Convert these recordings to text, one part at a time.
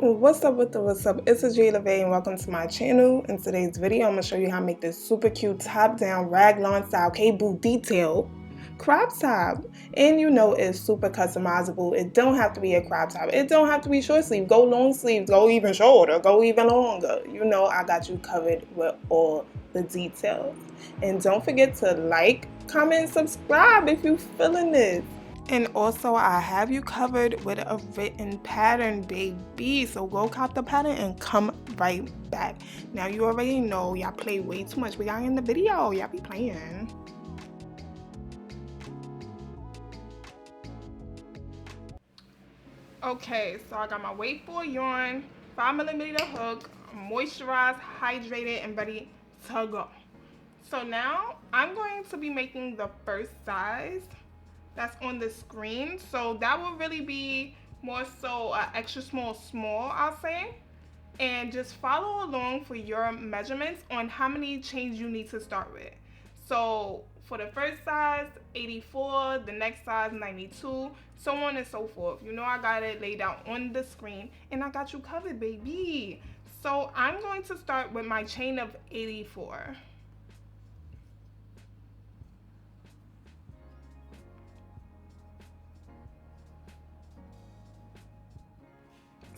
What's up with the what's up? It's Jay LeVay and welcome to my channel. In today's video, I'm going to show you how to make this super cute top-down raglan style cable detail crop top. And you know it's super customizable. It don't have to be a crop top. It don't have to be short sleeve. Go long sleeves. Go even shorter. Go even longer. You know I got you covered with all the details. And don't forget to like, comment, subscribe if you feeling this. And also, I have you covered with a written pattern, baby. So go cop the pattern and come right back. Now, you already know y'all play way too much. We got in the video. Y'all be playing. Okay, so I got my weight 4 yarn, 5mm hook, moisturized, hydrated, and ready to go. So now, I'm going to be making the first size that's on the screen, so that will really be more so extra small, I'll say. And just follow along for your measurements on how many chains you need to start with. So for the first size, 84, the next size, 92, so on and so forth. You know I got it laid out on the screen and I got you covered, baby. So I'm going to start with my chain of 84.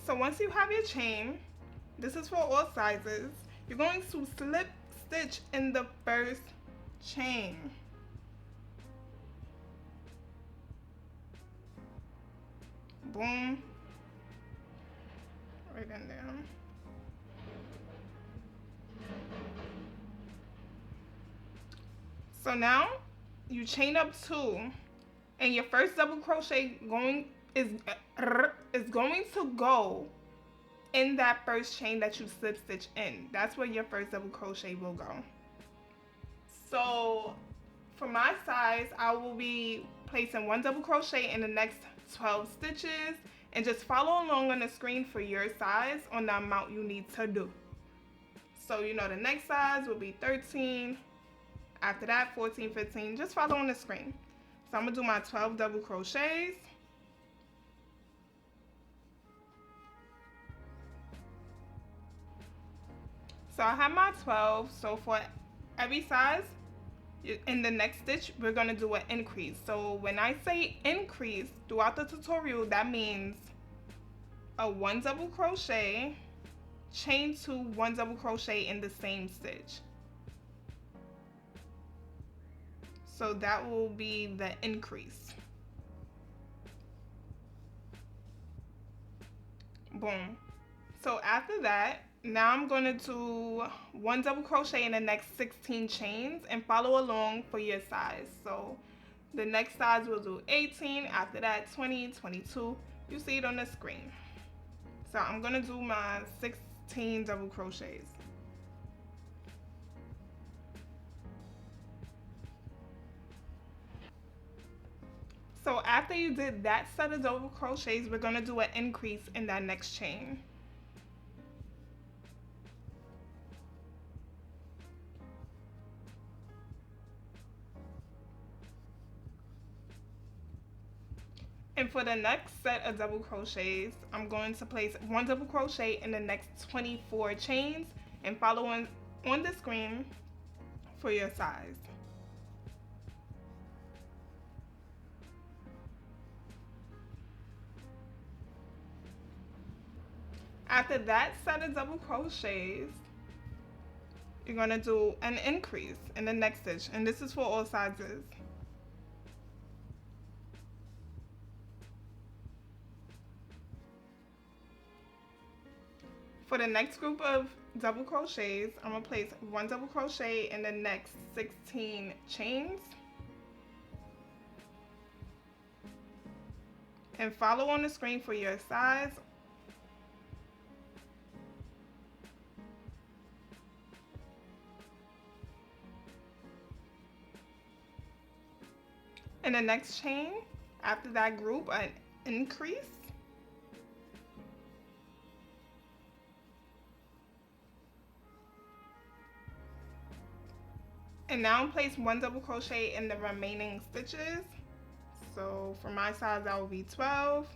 So once you have your chain, this is for all sizes, you're going to slip stitch in the first chain. Boom. Right in there. So now you chain up 2 and your first double crochet is going to go in that first chain that you slip stitch in. That's where your first double crochet will go. So for my size, I will be placing 1 double crochet in the next 12 stitches and just follow along on the screen for your size on the amount you need to do. So you know the next size will be 13, after that 14, 15, just follow on the screen. So I'm gonna do my 12 double crochets. So I have my 12, so for every size, in the next stitch, we're gonna do an increase. So when I say increase throughout the tutorial, that means a 1 double crochet, chain 2, 1 double crochet in the same stitch. So that will be the increase. Boom. So after that, now I'm going to do 1 double crochet in the next 16 chains and follow along for your size. So the next size we'll do 18, after that 20, 22. You see it on the screen. So I'm going to do my 16 double crochets. So after you did that set of double crochets, we're going to do an increase in that next chain. And for the next set of double crochets, I'm going to place 1 double crochet in the next 24 chains and follow on the screen for your size. After that set of double crochets, you're going to do an increase in the next stitch, and this is for all sizes. For the next group of double crochets, I'm going to place 1 double crochet in the next 16 chains and follow on the screen for your size. In the next chain, after that group, an increase. And now place 1 double crochet in the remaining stitches. So for my size, that will be 12.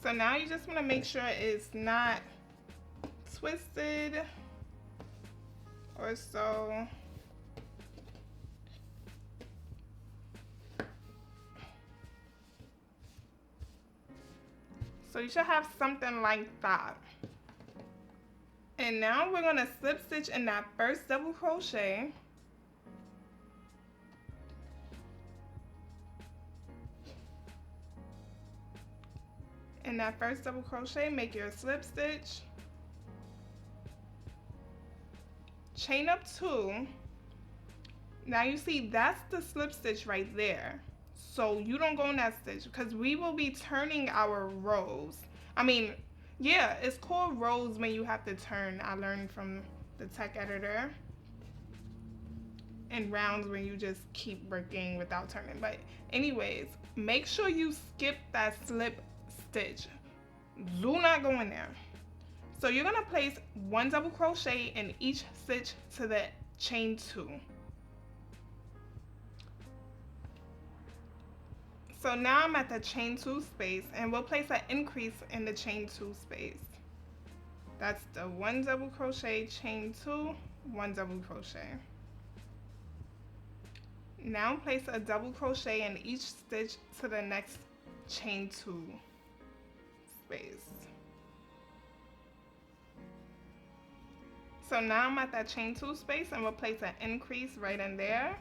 So now you just want to make sure it's not twisted or so. So you should have something like that. And now we're going to slip stitch in that first double crochet. In that first double crochet, make your slip stitch. Chain up 2. Now you see that's the slip stitch right there. So you don't go in that stitch because we will be turning our rows. I mean, yeah, it's called rows when you have to turn. I learned from the tech editor. And rounds when you just keep working without turning. But anyways, make sure you skip that slip stitch. Do not go in there. So you're gonna place 1 double crochet in each stitch to the chain 2. So now I'm at the chain 2 space, and we'll place an increase in the chain 2 space. That's the 1 double crochet, chain 2, 1 double crochet. Now place a double crochet in each stitch to the next chain 2 space. So now I'm at that chain 2 space, and we'll place an increase right in there.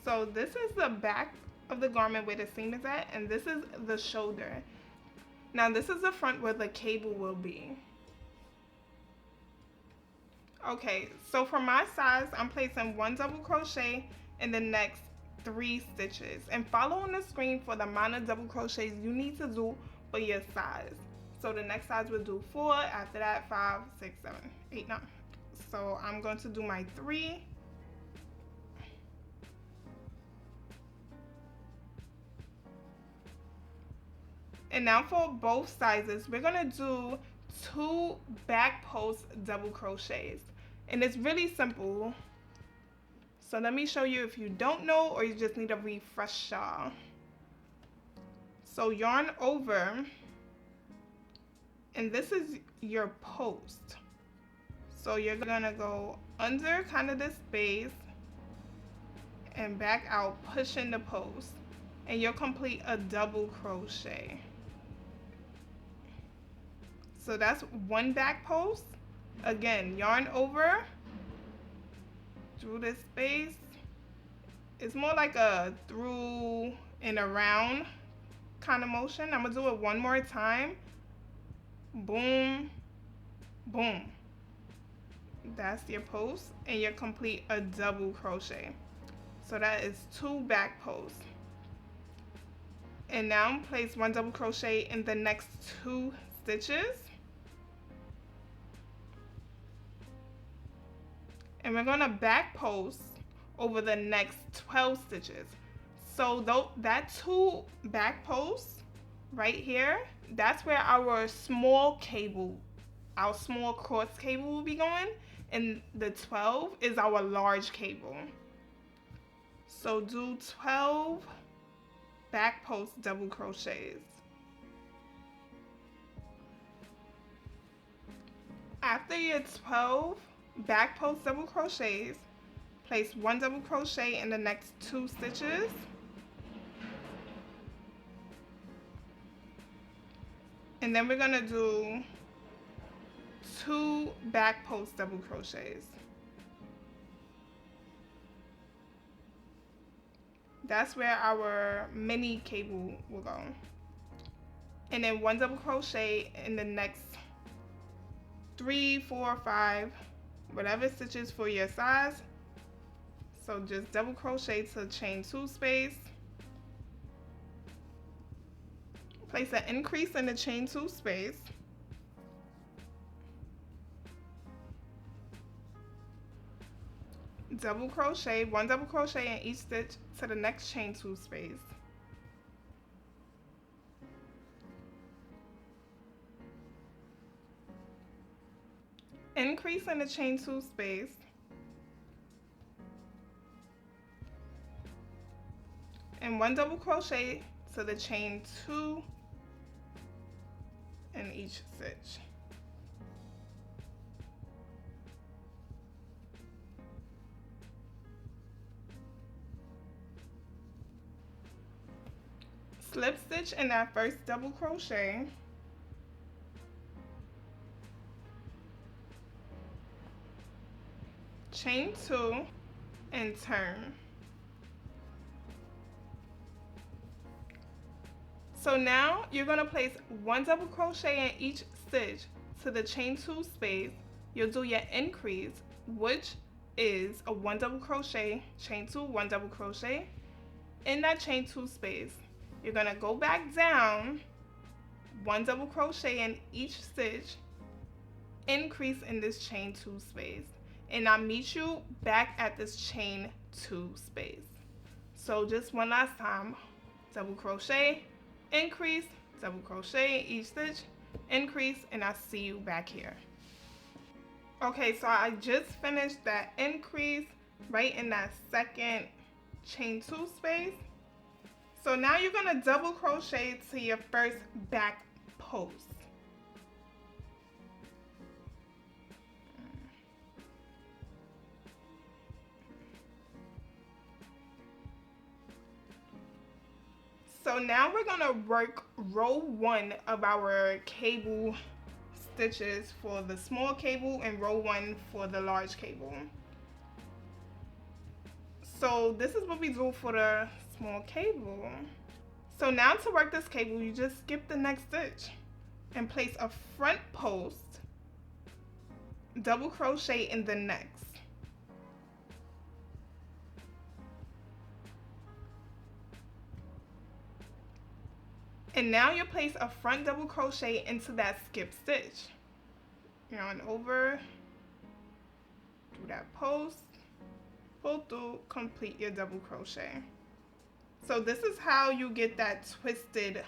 So this is the back of the garment where the seam is at, and this is the shoulder. Now this is the front where the cable will be. Okay, so for my size, I'm placing 1 double crochet in the next 3 stitches, and follow on the screen for the amount of double crochets you need to do for your size. So the next size will do 4, after that 5, 6, 7, 8, 9. So I'm going to do my 3. And now for both sizes, we're gonna do 2 back post double crochets. And it's really simple. So let me show you if you don't know or you just need a refresher. So yarn over, and this is your post. So you're gonna go under kind of this space and back out, pushing the post, and you'll complete a double crochet. So that's 1 back post. Again, yarn over through this space. It's more like a through and around kind of motion. I'm gonna do it one more time. Boom, boom. That's your post, and you complete a double crochet. So that is 2 back posts. And now place 1 double crochet in the next 2 stitches. And we're gonna back post over the next 12 stitches. So that 2 back posts right here, that's where our small cable, our small cross cable will be going, and the 12 is our large cable. So do 12 back post double crochets. After your 12 back post double crochets, place 1 double crochet in the next 2 stitches. And then we're gonna do 2 back post double crochets. That's where our mini cable will go. And then 1 double crochet in the next 3, 4, 5, whatever stitches for your size. So just double crochet to chain 2 space. Place an increase in the chain 2 space. Double crochet, 1 double crochet in each stitch to the next chain 2 space. increase in the chain 2 space, and 1 double crochet to the chain 2 in each stitch. Slip stitch in that first double crochet, chain 2 and turn. So now you're going to place 1 double crochet in each stitch to the chain 2 space. You'll do your increase, which is a 1 double crochet, chain 2, 1 double crochet in that chain 2 space. You're going to go back down, 1 double crochet in each stitch, increase in this chain 2 space, and I'll meet you back at this chain 2 space. So just one last time, double crochet, increase, double crochet in each stitch, increase, and I'll see you back here. Okay, so I just finished that increase right in that second chain 2 space. So now you're going to double crochet to your first back post. So now we're going to work row 1 of our cable stitches for the small cable and row 1 for the large cable. So this is what we do for the small cable. So now to work this cable, you just skip the next stitch and place a front post, double crochet in the next. And now you place a front double crochet into that skip stitch. Yarn over, do that post, pull through, complete your double crochet. So this is how you get that twisted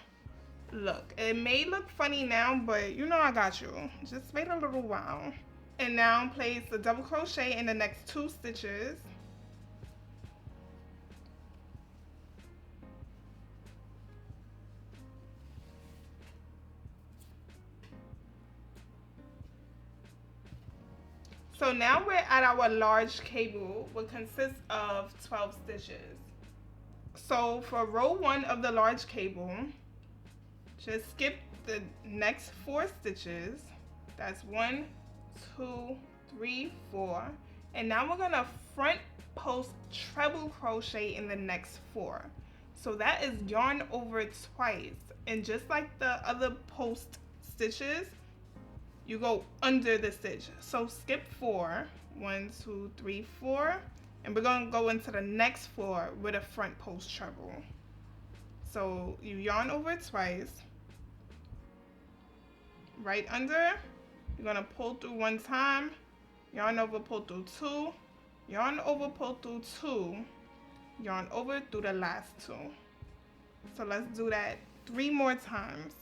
look. It may look funny now, but you know I got you. Just wait a little while. And now place the double crochet in the next 2 stitches. So now we're at our large cable, which consists of 12 stitches. So for row 1 of the large cable, just skip the next 4 stitches. That's 1, 2, 3, 4. And now we're gonna front post treble crochet in the next 4. So that is yarn over twice. And just like the other post stitches, you go under the stitch. So skip 4, 1, 2, 3, 4, and we're gonna go into the next 4 with a front post treble. So you yarn over twice, right under, you're gonna pull through 1 time, yarn over, pull through 2, yarn over, pull through 2, yarn over through the last 2. So let's do that 3 more times.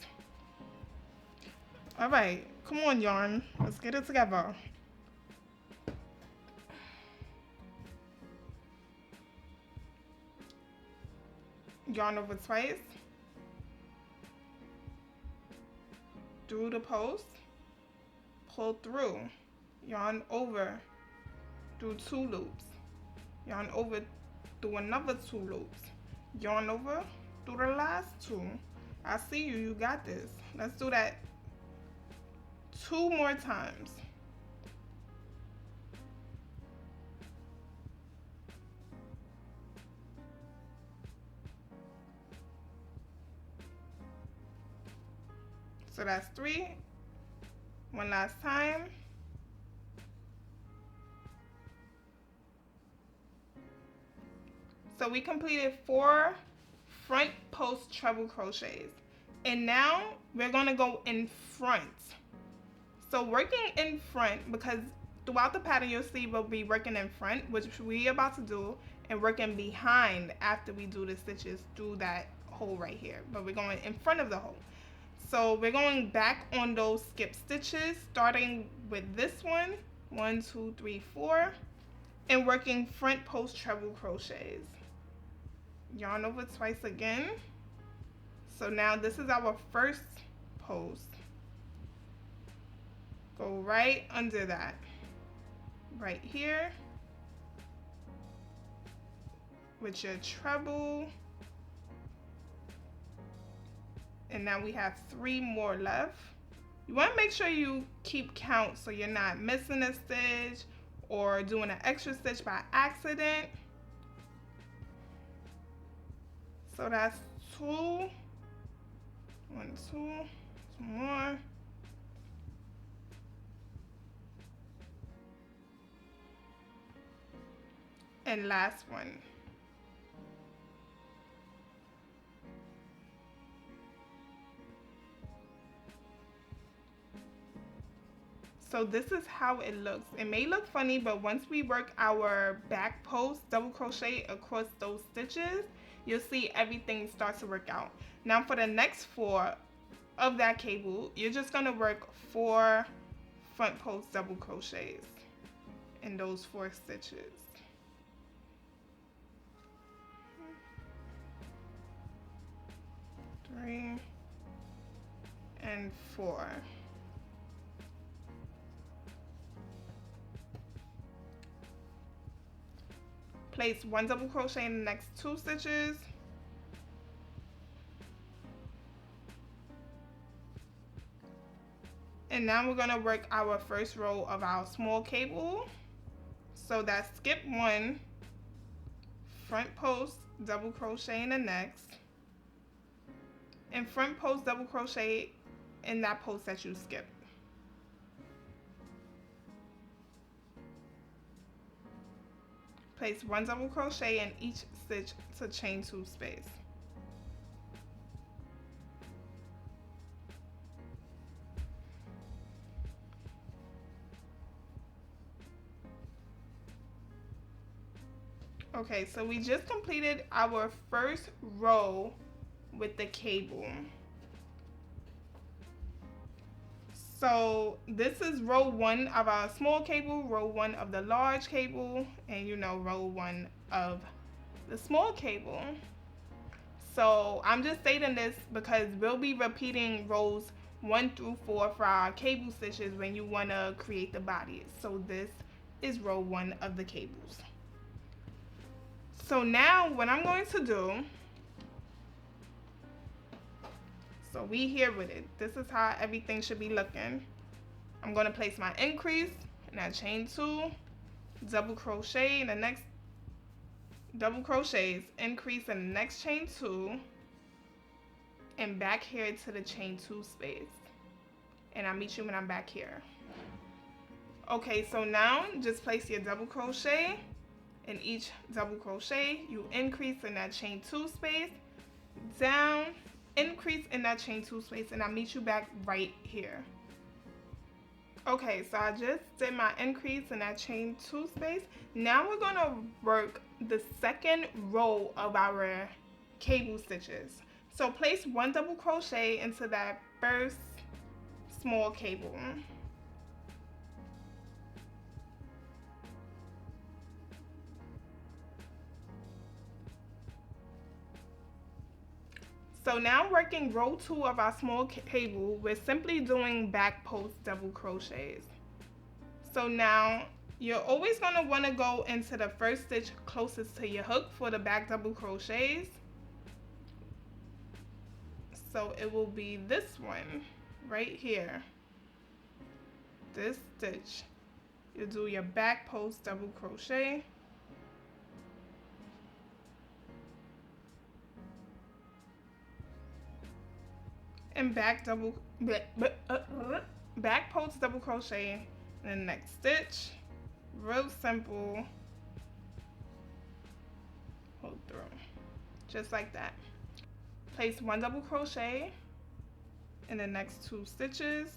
All right, come on, yarn. Let's get it together. Yarn over twice. Through the post. Pull through. Yarn over through 2 loops. Yarn over through another 2 loops. Yarn over through the last 2. I see you. You got this. Let's do that 2 more times. So that's 3. 1 last time. So we completed 4 front post treble crochets. And now we're going to go in front. So working in front, because throughout the pattern you'll see we'll be working in front, which we're about to do, and working behind after we do the stitches through that hole right here. But we're going in front of the hole. So we're going back on those skip stitches, starting with this one, 1, 2, 3, 4, and working front post treble crochets. Yarn over twice again. So now this is our first post. Go right under that, right here, with your treble. And now we have 3 more left. You want to make sure you keep count so you're not missing a stitch or doing an extra stitch by accident. So that's 2, 1, 2, 2 more. And last one. So this is how it looks. It may look funny, but once we work our back post double crochet across those stitches, you'll see everything starts to work out. Now for the next 4 of that cable, you're just gonna work 4 front post double crochets in those 4 stitches. 3 and 4. Place 1 double crochet in the next 2 stitches. And now we're going to work our first row of our small cable. So that's skip 1, front post double crochet in the next, and front post double crochet in that post that you skipped. Place 1 double crochet in each stitch to chain 2 space. Okay, so we just completed our first row with the cable. So this is row 1 of our small cable, row 1 of the large cable, and row 1 of the small cable. So I'm just stating this because we'll be repeating rows 1 through 4 for our cable stitches when you want to create the bodies. So this is row 1 of the cables. So now what I'm going to do, so we here with it. This is how everything should be looking. I'm going to place my increase in that chain 2, double crochet in the next, double crochets, increase in the next chain 2, and back here to the chain 2 space. And I'll meet you when I'm back here. Okay, so now just place your double crochet in each double crochet. You increase in that chain 2 space, down, increase in that chain 2 space, and I'll meet you back right here. Okay, so I just did my increase in that chain 2 space. Now we're gonna work the second row of our cable stitches. So place 1 double crochet into that first small cable. So now working row 2 of our small cable, we're simply doing back post double crochets. So now you're always going to want to go into the first stitch closest to your hook for the back double crochets. So it will be this one right here. This stitch. You'll do your back post double crochet. And back post double crochet in the next stitch. Real simple. Hold through, just like that. Place 1 double crochet in the next 2 stitches,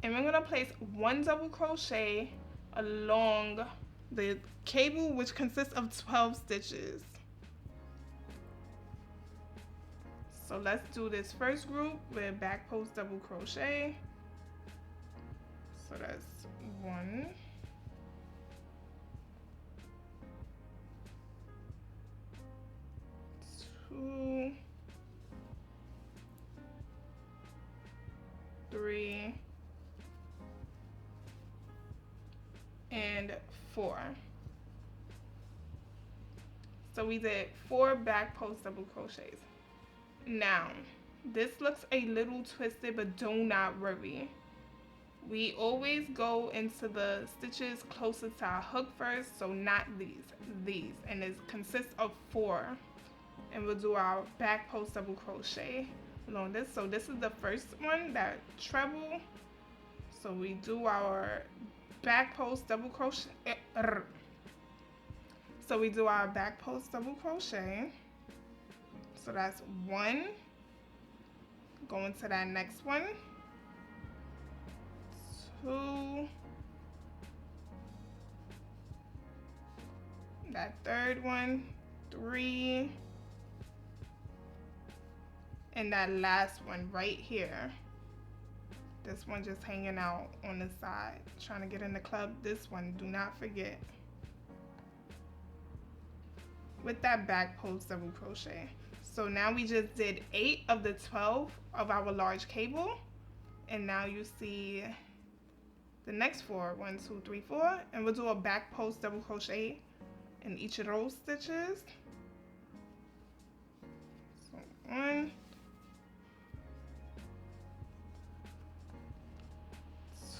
and we're going to place 1 double crochet along the cable, which consists of 12 stitches. So let's do this first group with back post double crochet. So that's 1, 2, 3, and 4. So we did 4 back post double crochets. Now, this looks a little twisted, but do not worry. We always go into the stitches closest to our hook first, so not these. And it consists of 4. And we'll do our back post double crochet along this. So this is the first one, that treble. So we do our back post double crochet. So we do our back post double crochet. So that's 1. Go into that next one. 2. That third one. 3. And that last one right here. This one just hanging out on the side. Trying to get in the club. This one, do not forget. With that back post double crochet. So now we just did 8 of the 12 of our large cable. And now you see the next 4. 1, 2, 3, 4. And we'll do a back post double crochet in each of those stitches. So 1,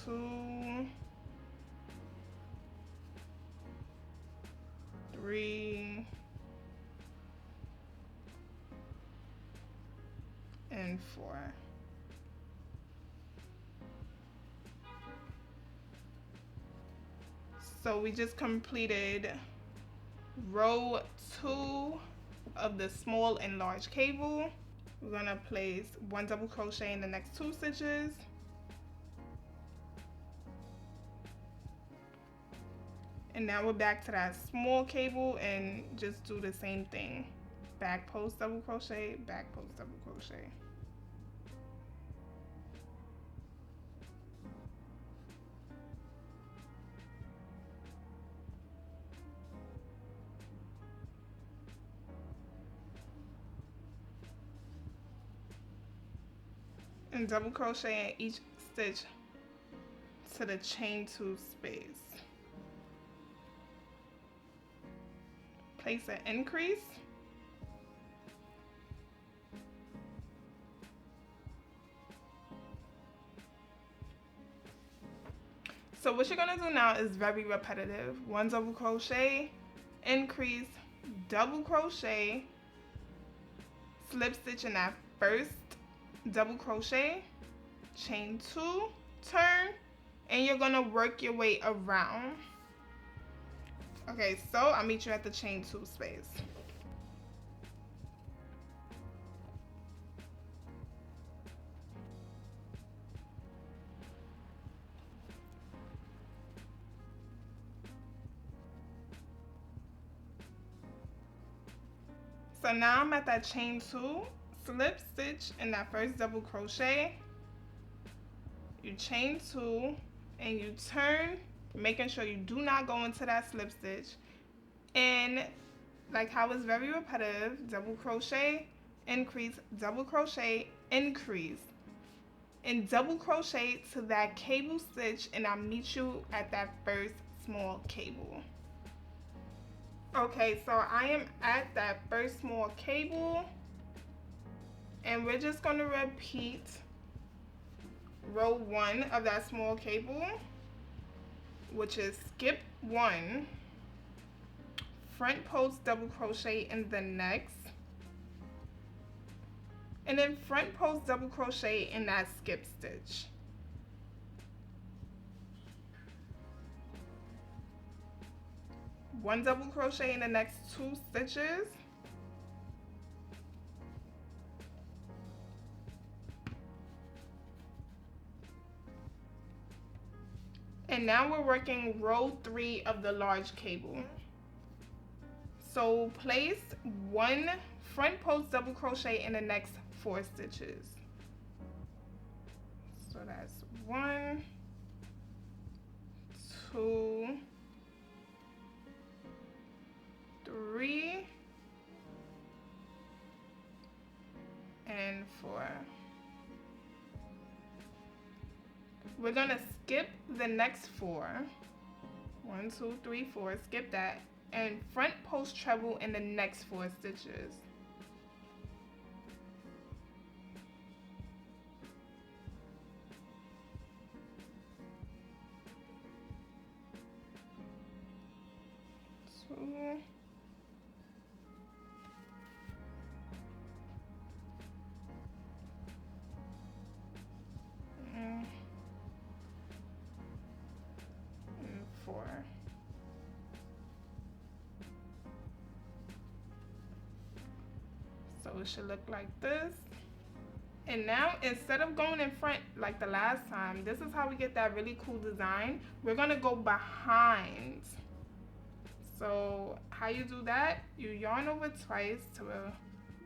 2, 3, and 4. So we just completed row 2 of the small and large cable. We're gonna place 1 double crochet in the next 2 stitches. And now we're back to that small cable and just do the same thing. Back post double crochet, back post double crochet. And double crochet in each stitch to the chain 2 space. Place an increase. So what you're gonna do now is very repetitive. 1 double crochet, increase, double crochet, slip stitch in that first double crochet, chain 2, turn, and you're gonna work your way around. Okay, so I'll meet you at the chain 2 space. So now I'm at that chain 2, slip stitch in that first double crochet, you chain 2, and you turn, making sure you do not go into that slip stitch. And like how it's very repetitive, double crochet, increase, double crochet, increase, and double crochet to that cable stitch, and I'll meet you at that first small cable. Okay, so I am at that first small cable, and we're just going to repeat row 1 of that small cable, which is skip 1, front post double crochet in the next, and then front post double crochet in that skip stitch. One double crochet in the next 2 stitches. And now we're working row 3 of the large cable. So place 1 front post double crochet in the next 4 stitches. So that's 1, 2, 3, and 4. We're gonna skip the next 4. 1, 2, 3, 4, skip that, and front post treble in the next 4 stitches. And 4. So it should look like this. And now, instead of going in front like the last time, this is how we get that really cool design. We're gonna go behind. So how you do that, you yarn over twice to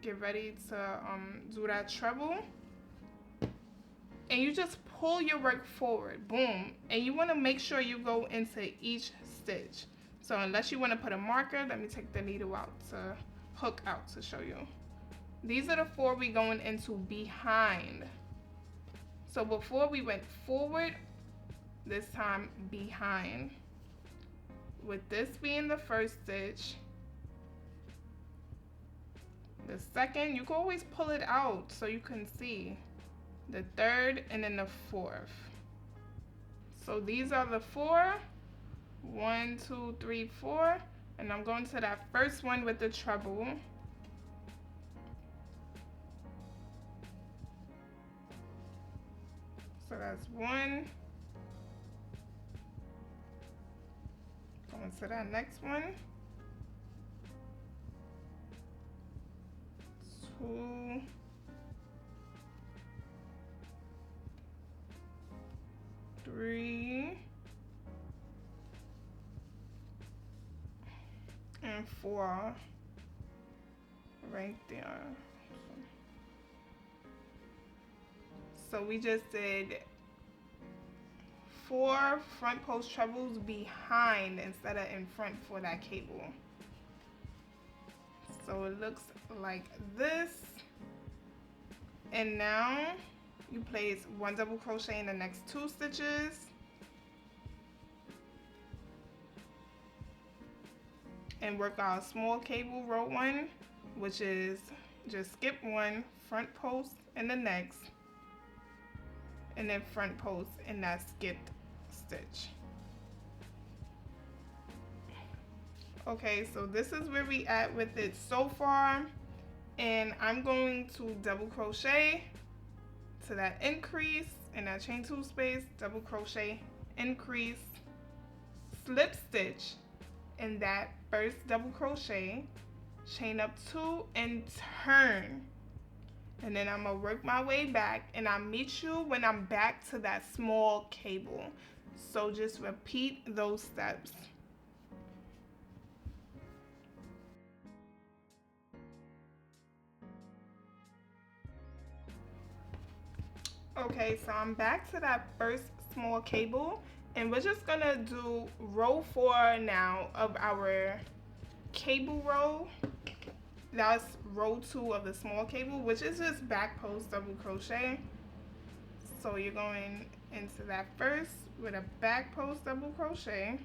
get ready to do that treble. And you just pull your work forward, boom. And you wanna make sure you go into each stitch. So unless you wanna put a marker, let me take the needle out to hook out to show you. These are the 4 we going into behind. So before we went forward, this time behind. With this being the first stitch, the second, you can always pull it out so you can see. The third, and then the 4th. So these are the 4. 1, 2, 3, 4. And I'm going to that first one with the treble. So that's 1. Going to that next one. 2. 3. And 4. Right there. So we just did 4 front post trebles behind instead of in front for that cable. So it looks like this. And now you place 1 double crochet in the next 2 stitches. And work our small cable row 1, which is just skip 1, front post in the next, and then front post in that skipped stitch. Okay, so this is where we at with it so far, and I'm going to double crochet to that increase in that chain 2 space, double crochet, increase, slip stitch in that first double crochet, chain up 2 and turn. And then I'm gonna work my way back, and I'll meet you when I'm back to that small cable. So just repeat those steps. Okay, so I'm back to that first small cable, and we're just gonna do row 4 now of our cable row. That's row 2 of the small cable, which is just back post double crochet. So you're going into that first with a back post double crochet,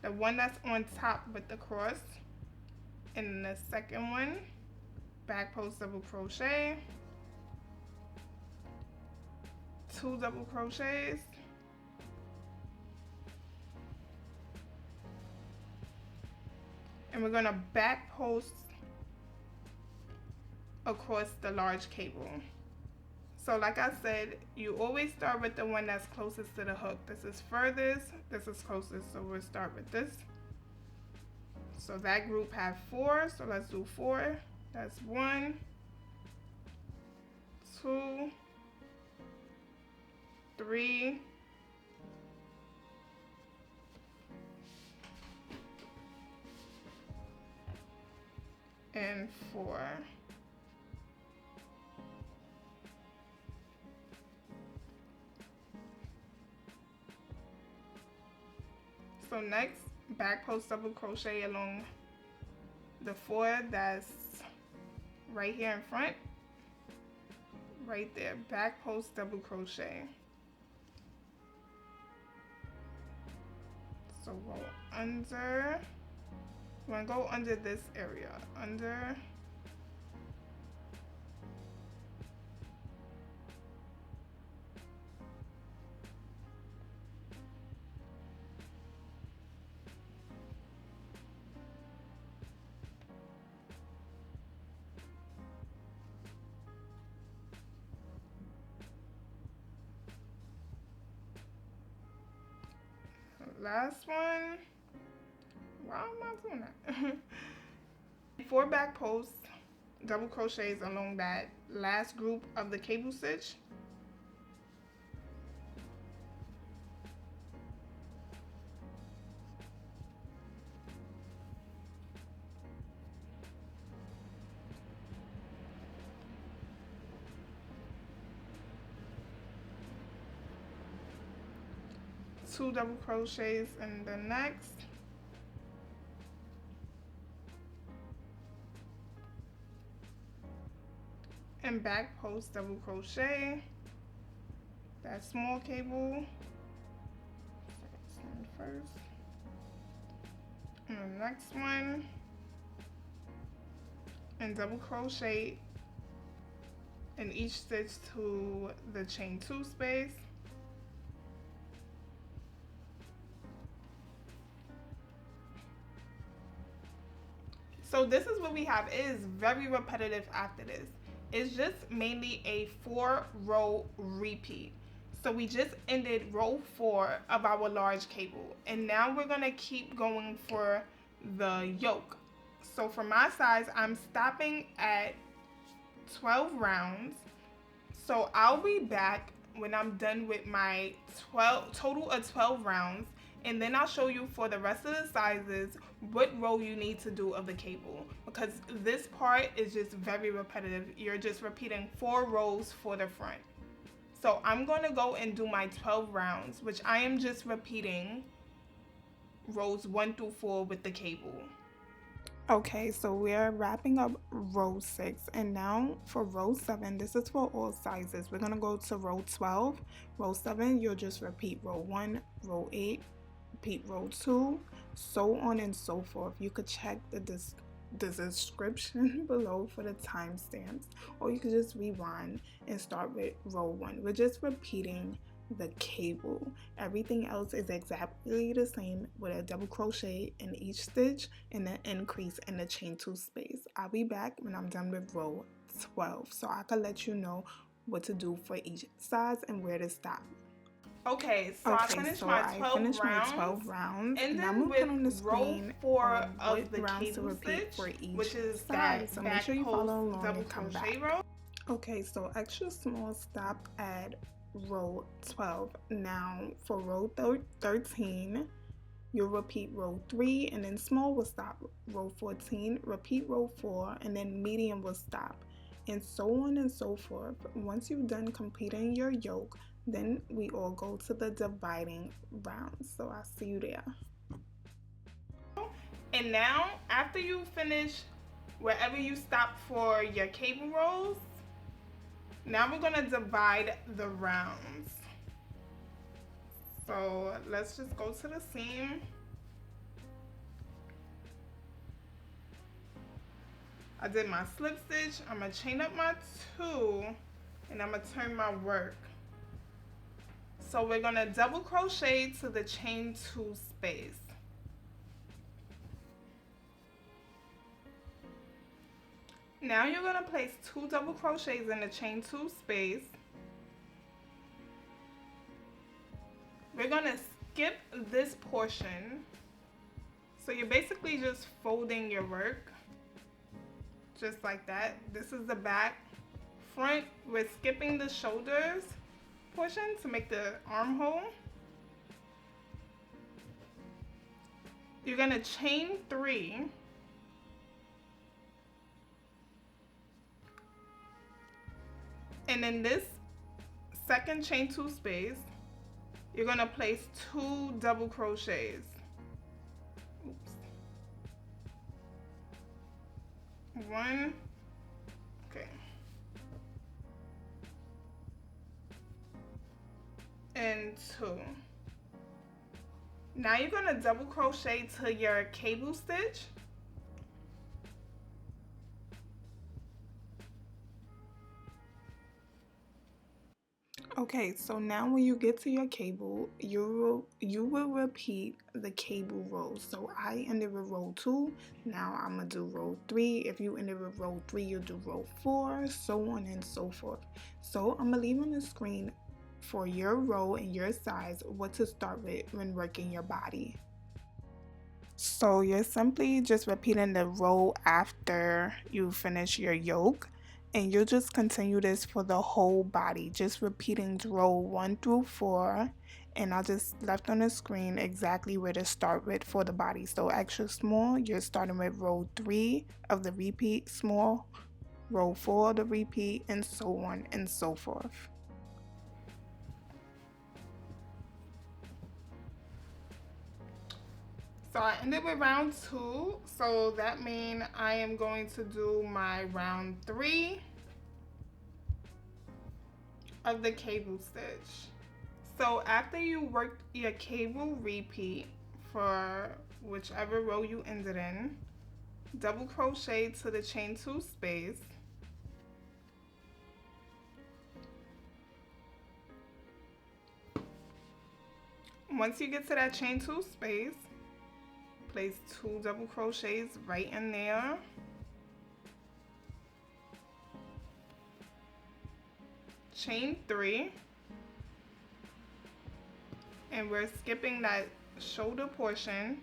the one that's on top with the cross, and the second one, back post double crochet, 2 double crochets, and we're going to back post across the large cable. So like I said, you always start with the one that's closest to the hook. This is furthest, this is closest, so we'll start with this. So that group have 4, so let's do 4. That's 1, 2, 3, and 4. So next, back post double crochet along the 4 that's right here in front. Right there, back post double crochet. So go under, you want to go under this area, under, last one. Why am I doing that? 4 back posts, double crochets along that last group of the cable stitch. Two double crochets in the next. And back post double crochet that small cable first, and the next one, and double crochet in each stitch to the chain 2 space. So this is what we have. It is very repetitive after this. It's just mainly a 4-row repeat. So we just ended row 4 of our large cable, and now we're gonna keep going for the yoke. So for my size, I'm stopping at 12 rounds. So I'll be back when I'm done with my total of 12 rounds, and then I'll show you for the rest of the sizes what row you need to do of the cable, because this part is just very repetitive. You're just repeating 4 rows for the front. So I'm going to go and do my 12 rounds, which I am just repeating rows 1 through 4 with the cable. Okay, so we're wrapping up row 6, and now for row 7, this is for all sizes. We're going to go to row 12. Row 7, you'll just repeat row 1, row 8, repeat row 2, so on and so forth. You could check the description below for the timestamps, or you could just rewind and start with row 1. We're just repeating the cable. Everything else is exactly the same with a double crochet in each stitch and an increase in the chain 2 space. I'll be back when I'm done with row 12, so I can let you know what to do for each size and where to stop. Okay, so I finished my 12 rounds, and then with on the screen row 4 of the rounds to repeat for each which is size. So make sure you follow along and come back. Okay, so extra small stop at row 12. Now for row 13, you'll repeat row 3, and then small will stop. Row 14, repeat row 4, and then medium will stop, and so on and so forth. Once you've done completing your yoke, then we all go to the dividing rounds. So I'll see you there. And now, after you finish wherever you stop for your cable rows, now we're gonna divide the rounds. So let's just go to the seam. I did my slip stitch. I'm gonna chain up my 2, and I'm gonna turn my work. So we're gonna double crochet to the chain 2 space. Now you're gonna place 2 double crochets in the chain 2 space. We're gonna skip this portion. So you're basically just folding your work, just like that. This is the back. Front, we're skipping the shoulders portion to make the armhole. You're gonna chain 3. And in this second chain 2 space, you're gonna place 2 double crochets. 1, okay, and 2. Now you're going to double crochet to your cable stitch. Okay, so now when you get to your cable, you will repeat the cable row. So I ended with row 2. Now I'm gonna do row 3. If you ended with row 3, you'll do row 4, so on and so forth. So I'm gonna leave on the screen for your row and your size what to start with when working your body. So you're simply just repeating the row after you finish your yoke, and you'll just continue this for the whole body, just repeating row 1 through 4, and I just left on the screen exactly where to start with for the body. So extra small, you're starting with row 3 of the repeat small, row 4 of the repeat, and so on and so forth. So I ended with round 2, so that means I am going to do my round 3 of the cable stitch. So after you work your cable repeat for whichever row you ended in, double crochet to the chain 2 space. Once you get to that chain 2 space, place 2 double crochets right in there. Chain 3, and we're skipping that shoulder portion.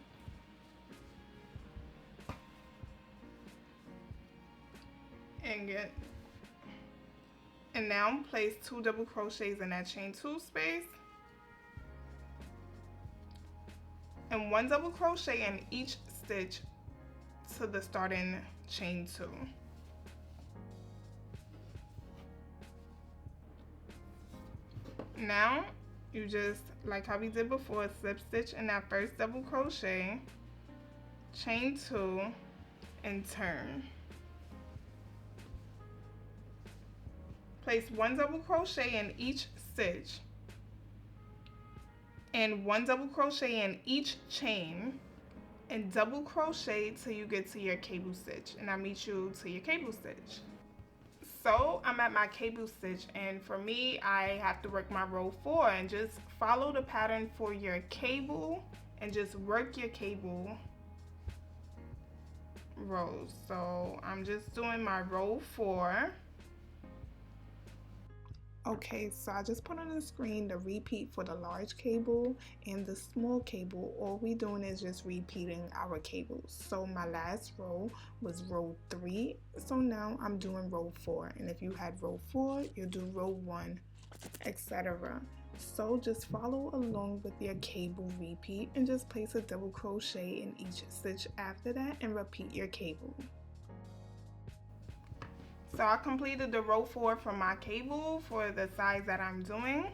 And now place 2 double crochets in that chain 2 space, and 1 double crochet in each stitch to the starting chain 2. Now you just, like how we did before, slip stitch in that first double crochet, chain 2, and turn. Place 1 double crochet in each stitch and 1 double crochet in each chain, and double crochet till you get to your cable stitch, and I'll meet you to your cable stitch. So I'm at my cable stitch, and for me, I have to work my row 4, and just follow the pattern for your cable and just work your cable rows. So I'm just doing my row 4. Okay, so I just put on the screen the repeat for the large cable and the small cable. All we doing is just repeating our cables. So my last row was row 3, so now I'm doing row 4. And if you had row 4, you'll do row 1, etc. So just follow along with your cable repeat and just place a double crochet in each stitch after that and repeat your cable. So I completed the row 4 from my cable for the size that I'm doing,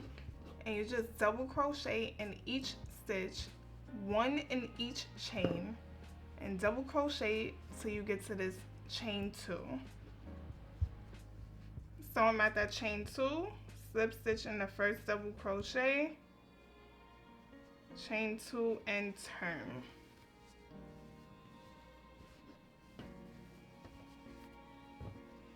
and you just double crochet in each stitch, 1 in each chain, and double crochet till you get to this chain 2. So I'm at that chain 2, slip stitch in the first double crochet, chain 2, and turn.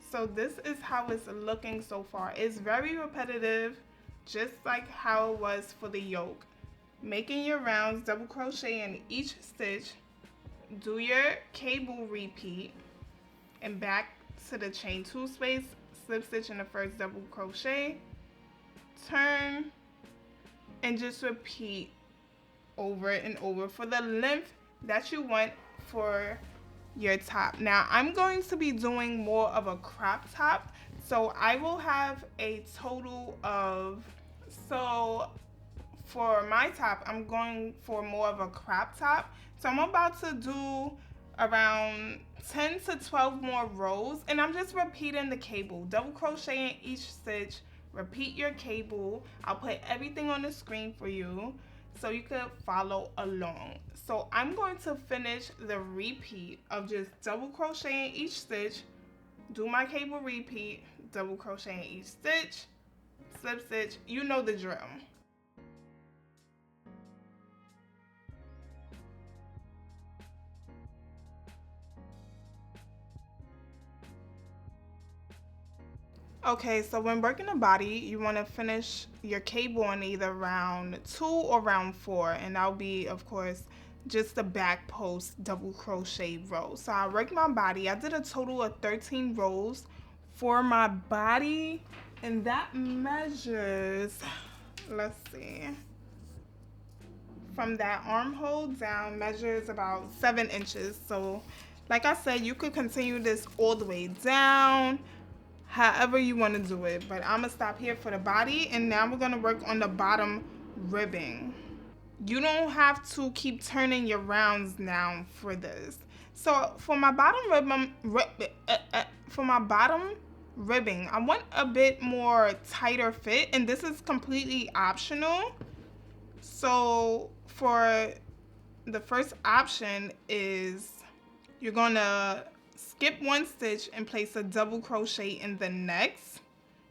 So this is how it's looking so far. It's very repetitive, just like how it was for the yoke. Making your rounds, double crochet in each stitch, do your cable repeat, and back to the chain 2 space, slip stitch in the first double crochet, turn, and just repeat over and over for the length that you want for your top. Now I'm going to be doing more of a crop top, so I will have a total of, so for my top I'm going for more of a crop top, so I'm about to do around 10 to 12 more rows, and I'm just repeating the cable, double crochet in each stitch, repeat your cable. I'll put everything on the screen for you. so you could follow along. So I'm going to finish the repeat of just double crocheting each stitch, do my cable repeat, double crochet in each stitch, slip stitch, you know the drill. Okay, so when working the body, you want to finish your cable on either round 2 or round 4, and that'll be, of course, just the back post double crochet row. So I worked my body. I did a total of 13 rows for my body, and that measures, let's see, from that armhole down measures about 7 inches. So like I said, you could continue this all the way down, however you want to do it, but I'm gonna stop here for the body, and now we're gonna work on the bottom ribbing. You don't have to keep turning your rounds now for this. So for my bottom ribbing, I want a bit more tighter fit, and this is completely optional. So for the first option is you're gonna skip 1 stitch and place a double crochet in the next,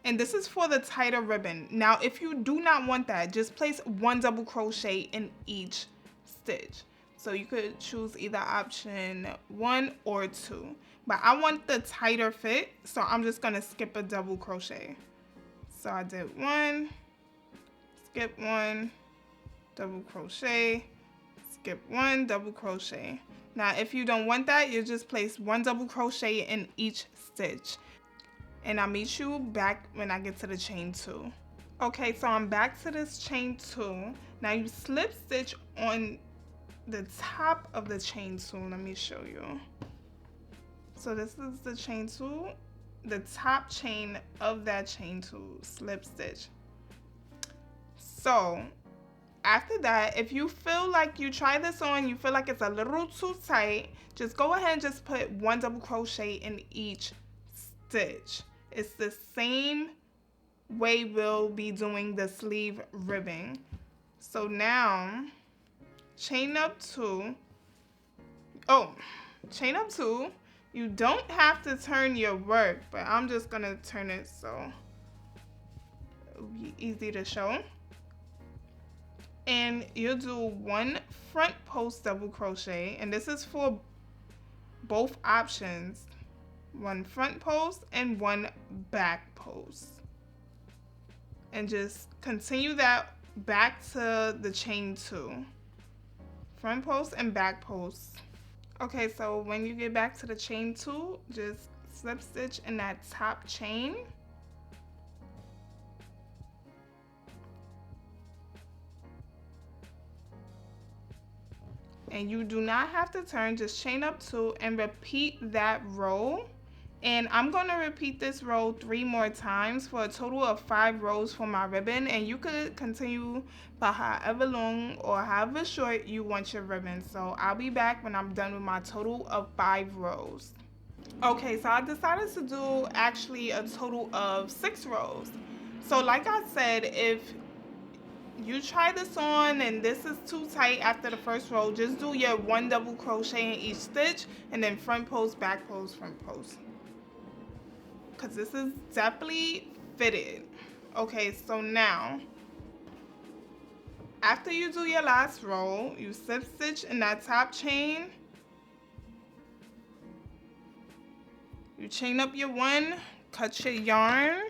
and this is for the tighter ribbon. Now if you do not want that, just place 1 double crochet in each stitch. So you could choose either option 1 or 2, but I want the tighter fit, so I'm just gonna skip a double crochet. So I did 1, skip 1, double crochet, skip 1, double crochet. Now if you don't want that, you just place 1 double crochet in each stitch, and I'll meet you back when I get to the chain 2. Okay, so I'm back to this chain 2. Now you slip stitch on the top of the chain 2. Let me show you. So this is the chain 2, the top chain of that chain 2, slip stitch. So after that, if you feel like you try this on, you feel like it's a little too tight, just go ahead and just put 1 double crochet in each stitch. It's the same way we'll be doing the sleeve ribbing. So now, chain up 2. Chain up 2. You don't have to turn your work, but I'm just gonna turn it so it'll be easy to show. And you'll do 1 front post double crochet, and this is for both options, 1 front post and 1 back post, and just continue that back to the chain 2, front post and back post. Okay, so when you get back to the chain 2, just slip stitch in that top chain. And you do not have to turn, just chain up 2 and repeat that row. And I'm going to repeat this row 3 more times for a total of 5 rows for my ribbon, and you could continue by however long or however short you want your ribbon. So I'll be back when I'm done with my total of 5 rows. Okay, so I decided to do actually a total of 6 rows. So like I said, if you try this on and this is too tight after the first row, just do your 1 double crochet in each stitch, and then front post, back post, front post, because this is definitely fitted. Okay, so now after you do your last row, you slip stitch in that top chain, you chain up your 1, cut your yarn,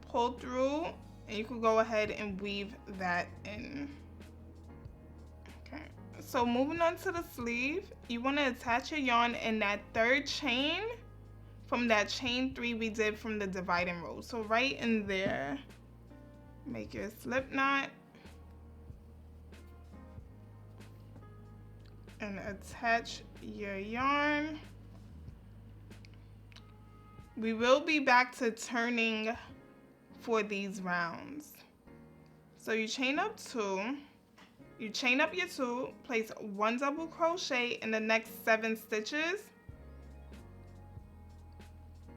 pull through, and you can go ahead and weave that in. Okay, so moving on to the sleeve, you want to attach your yarn in that 3rd chain from that chain 3 we did from the dividing row. So right in there, make your slip knot and attach your yarn. We will be back to turning for these rounds. So you chain up 2, you chain up your 2, place 1 double crochet in the next 7 stitches,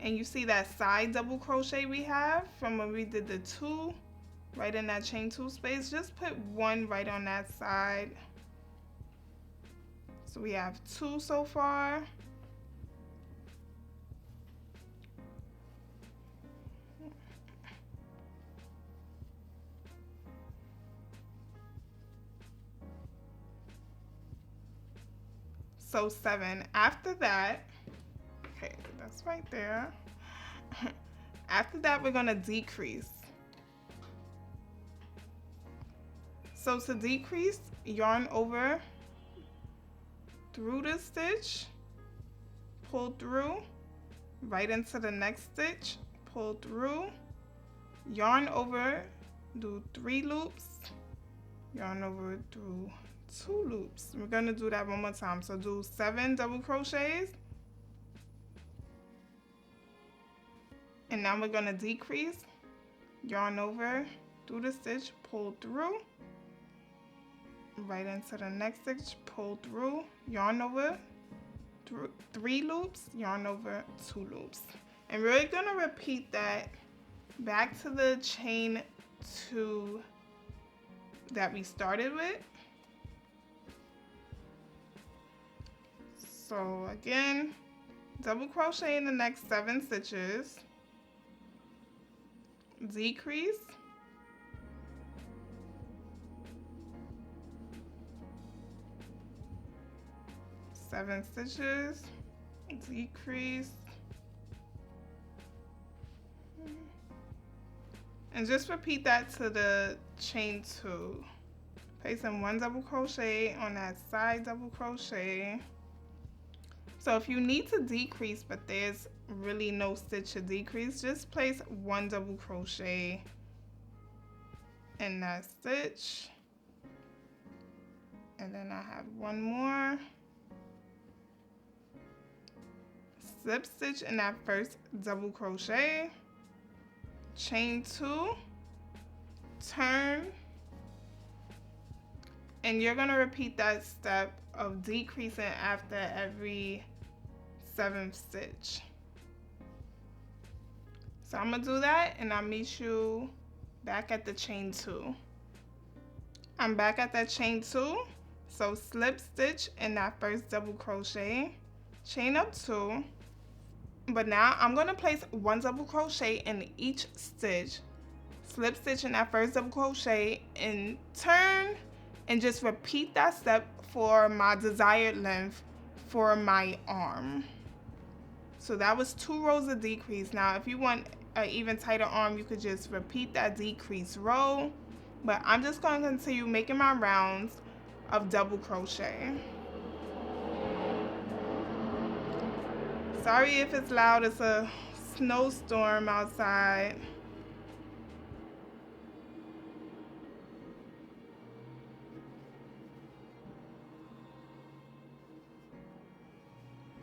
And you see that side double crochet we have from when we did the 2 right in that chain 2 space. Just put 1 right on that side. So we have 2 so far. So 7. After that, okay, that's right there. After that, we're gonna decrease. So to decrease, yarn over through the stitch, pull through, right into the next stitch, pull through, yarn over, do 3 loops, yarn over through 2 loops. We're gonna do that one more time. So do 7 double crochets. And now we're gonna decrease, yarn over through the stitch, pull through, right into the next stitch, pull through, yarn over through 3 loops, yarn over 2 loops. And we're gonna repeat that back to the chain 2 that we started with. So again, double crochet in the next 7 stitches, decrease, seven stitches, decrease, and just repeat that to the chain 2. Place in 1 double crochet on that side double crochet. So if you need to decrease but there's really no stitch to decrease, just place 1 double crochet in that stitch, and then I have 1 more, slip stitch in that first double crochet, chain 2, turn, and you're going to repeat that step of decreasing after every 7th stitch. So I'm going to do that, and I'll meet you back at the chain 2. I'm back at that chain 2, so slip stitch in that first double crochet, chain up 2, but now I'm going to place 1 double crochet in each stitch, slip stitch in that first double crochet, and turn, and just repeat that step for my desired length for my arm. So that was 2 rows of decrease. Now if you want an even tighter arm, you could just repeat that decrease row, but I'm just going to continue making my rounds of double crochet. Sorry if it's loud, it's a snowstorm outside.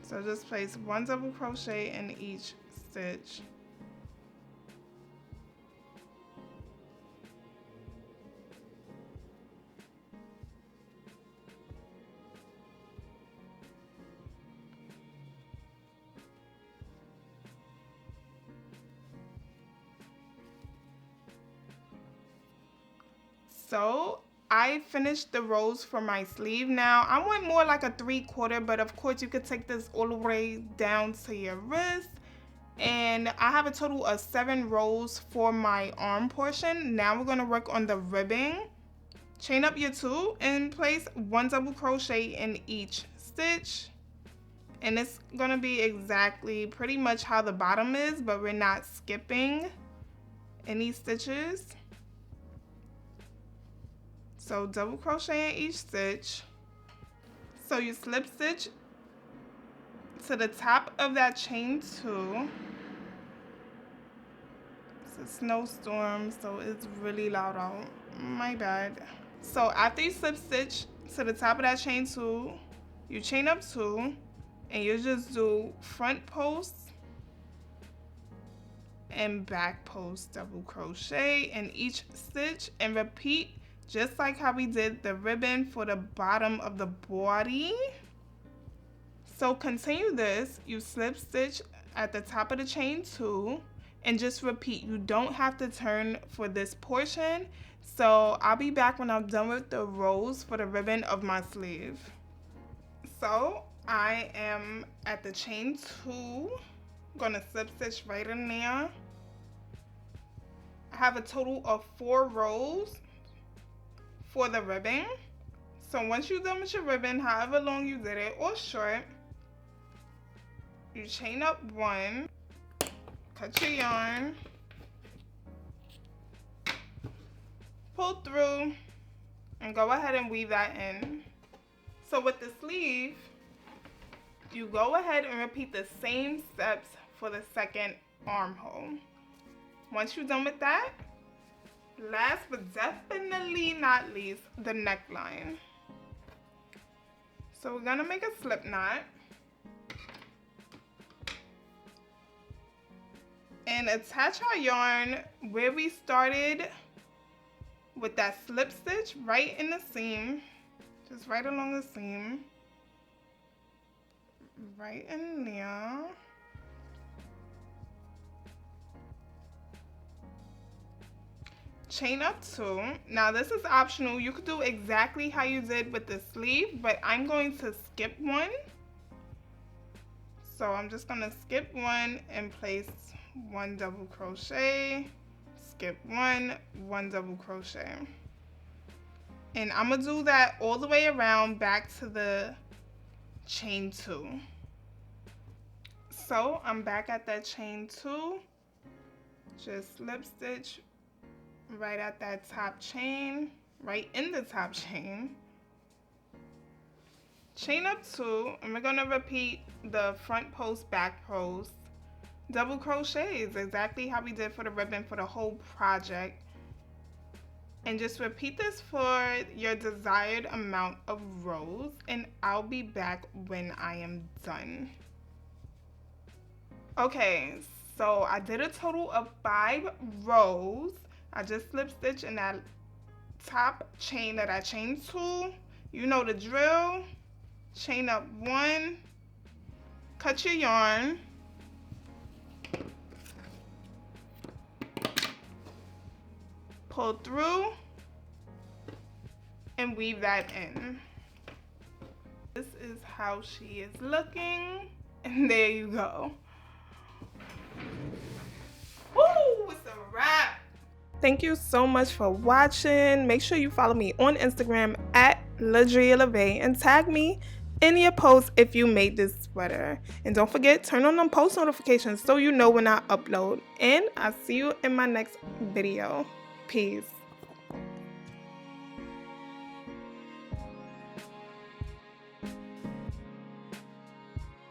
So just place 1 double crochet in each stitch. So I finished the rows for my sleeve. Now I want more like a 3/4, but of course you could take this all the way down to your wrist. And I have a total of 7 rows for my arm portion. Now we're gonna work on the ribbing. Chain up your 2 and place 1 double crochet in each stitch. And it's gonna be exactly pretty much how the bottom is, but we're not skipping any stitches. So double crochet in each stitch. So you slip stitch to the top of that chain 2. It's a snowstorm, so it's really loud out. My bad. So after you slip stitch to the top of that chain 2, you chain up 2, and you just do front post and back post double crochet in each stitch, and repeat just like how we did the ribbon for the bottom of the body. So continue this. You slip stitch at the top of the chain 2 and just repeat. You don't have to turn for this portion. So I'll be back when I'm done with the rows for the ribbon of my sleeve. So I am at the chain 2, gonna slip stitch right in there. I have a total of 4 rows for the ribbon. So once you're done with your ribbon, however long you did it or short, you chain up 1, cut your yarn, pull through, and go ahead and weave that in. So with the sleeve, you go ahead and repeat the same steps for the second armhole. Once you're done with that, last but definitely not least, the neckline. So we're gonna make a slip knot and attach our yarn where we started with that slip stitch, right in the seam, just right along the seam, right in there. Chain up 2. Now this is optional. You could do exactly how you did with the sleeve, but I'm going to skip 1. So I'm just gonna skip 1 and place 1 double crochet, skip 1, 1 double crochet. And I'm gonna do that all the way around back to the chain 2. So I'm back at that chain 2, just slip stitch right at that top chain, right in the top chain, chain up 2, and we're gonna repeat the front post, back post, double crochets, exactly how we did for the ribbon for the whole project. And just repeat this for your desired amount of rows, and I'll be back when I am done. Okay, so I did a total of 5 rows. I just slip stitch in that top chain that I chained 2. You know the drill. Chain up 1, cut your yarn, pull through, and weave that in. This is how she is looking, and there you go. Woo, it's a wrap. Thank you so much for watching. Make sure you follow me on Instagram at LaDriaLaVey and tag me in your posts if you made this sweater. And don't forget, turn on them post notifications so you know when I upload. And I'll see you in my next video. Peace.